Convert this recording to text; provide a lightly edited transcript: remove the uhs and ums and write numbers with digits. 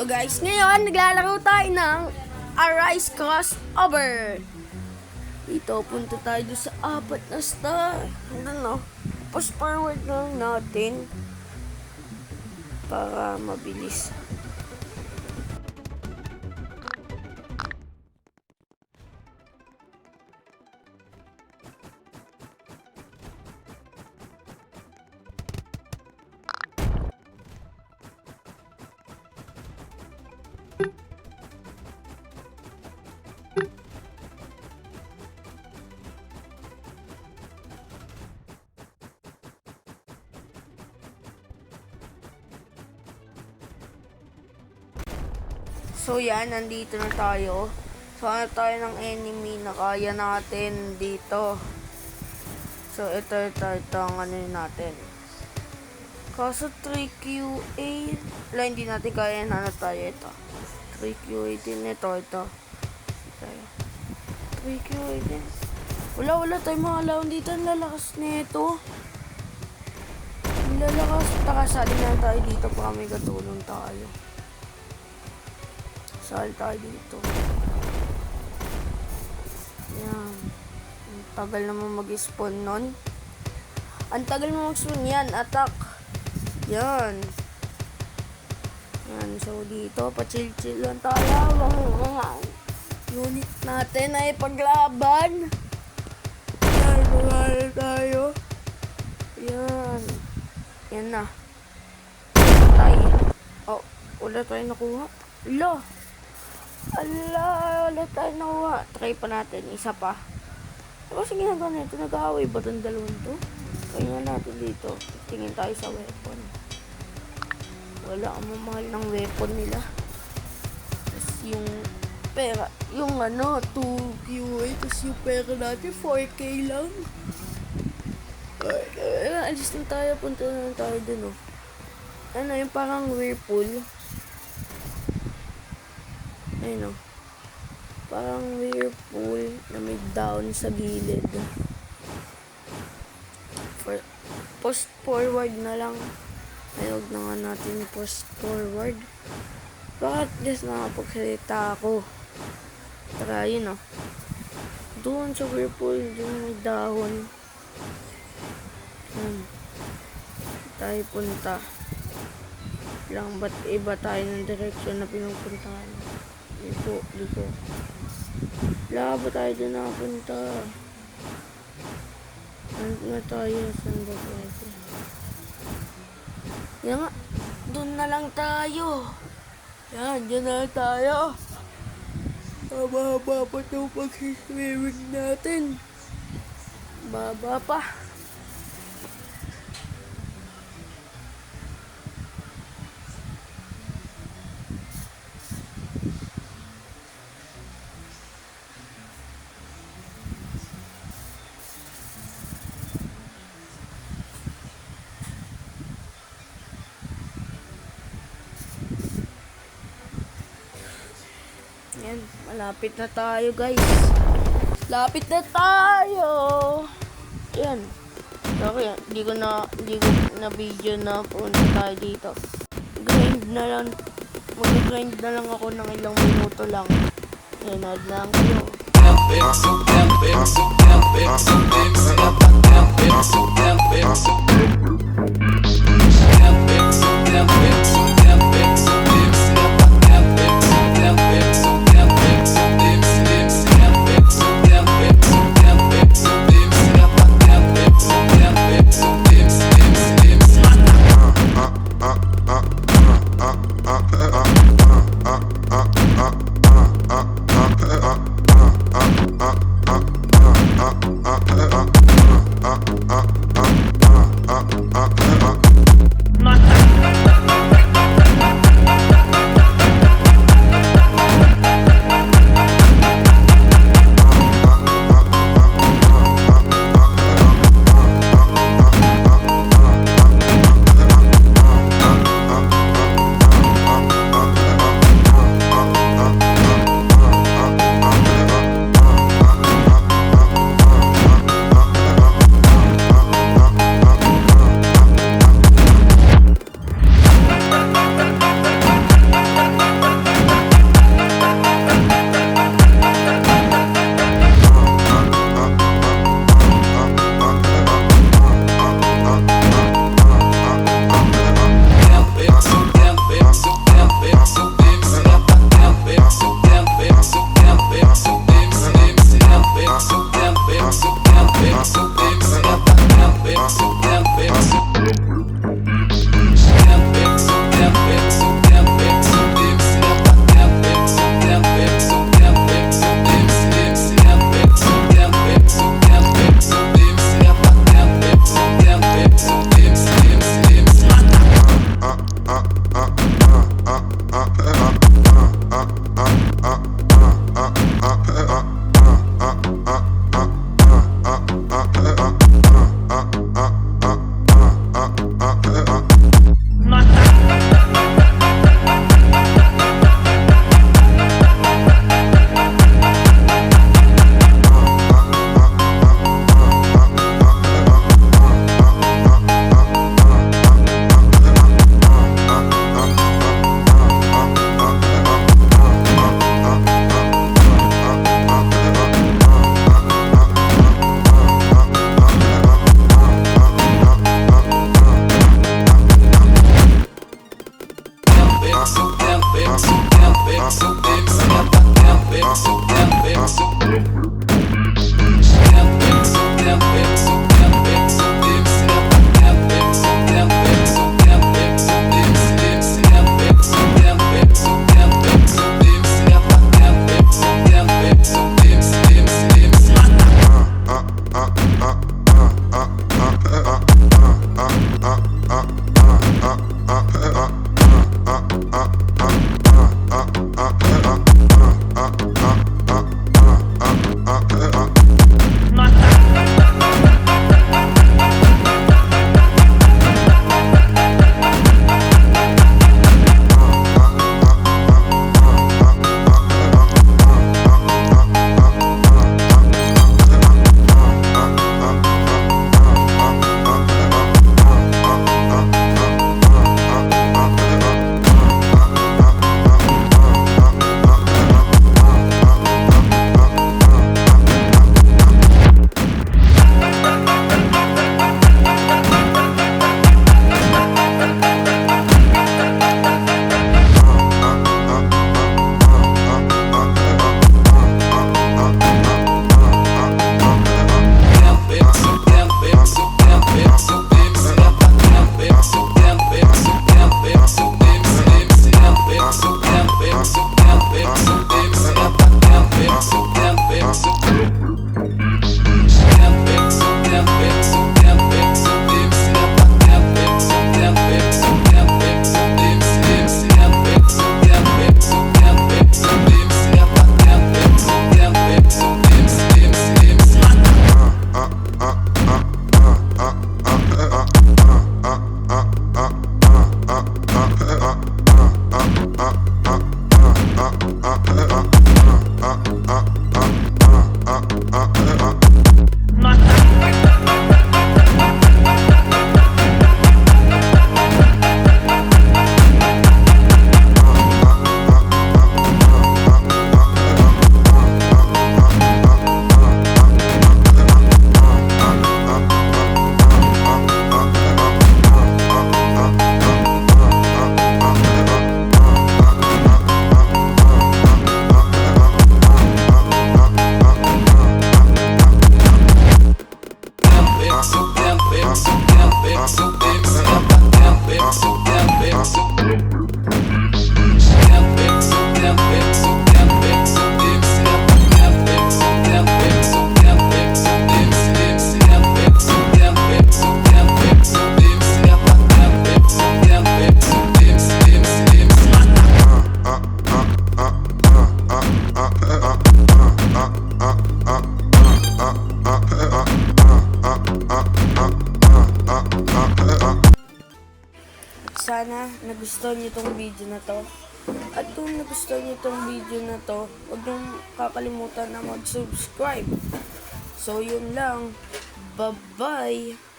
So guys, ngayon naglalaro tayo ng Arise Crossover. Dito, punta tayo doon sa apat na star. Ano, push forward lang natin para mabilis. So yan, nandito na tayo. So ano tayo ng enemy na kaya natin dito. So ito ang ano natin. Kaso 3QA. Wala, hindi natin kaya na tayo ito. 3QA din ito. 3QA din. Wala tayo mga laon dito. Ang lalakas nito. Ang lalakas. Takasali na tayo dito para may katulong tayo. Sali tayo dito. Yan. Ang tagal naman mag-spawn nun. Ang tagal mo mag-spawn yan. Attack. Yan. Yan. So dito, pa-chill-chill lang tayo. Unit natin ay paglaban. Yan. Paglaban tayo. Yan. Yan na. Tayo. Oh, wala tayo nakuha. Wala tayo nakuha. Try pa natin. Isa pa. Ano kasi ginagawa nito? Nag-aaway ba itong dalawang to? Kaya natin dito. Tingin tayo sa weapon. Wala ang mamahal ng weapon nila. Tapos yung pera. Yung ano, 2QA. Tapos yung pera natin, 4K lang. Alis na tayo. Punta na tayo dun, oh. Ano, yung parang whirlpool. Ayun, oh. Parang whirlpool na may down sa gilid. Post forward na lang. Ayog na nga natin post forward. Bakit just nakapagsalita ako? Tara, yun, oh. Doon sa whirlpool, doon may dahon. Tayo punta. Lang, ba't iba tayo ng direksyon na pinupuntahan? Dito. Wala ba tayo doon nakapunta? Ano na tayo? Saan ba tayo? Yan nga. Doon na lang tayo. Yan, dyan na tayo. Mababa pa itong pag-swimming natin. Baba pa. Yan, malapit na tayo guys. Lapit na tayo. Yan. Okay, hindi ko na video na punta tayo dito. Grind na lang. Mag-grind na lang ako ng ilang minuto lang. Yan, add lang kayo. Sana nagustuhan niyo tong video na to. At kung nagustuhan niyo tong video na to, huwag niyong kakalimutan na mag-subscribe. So yun lang. Bye-bye!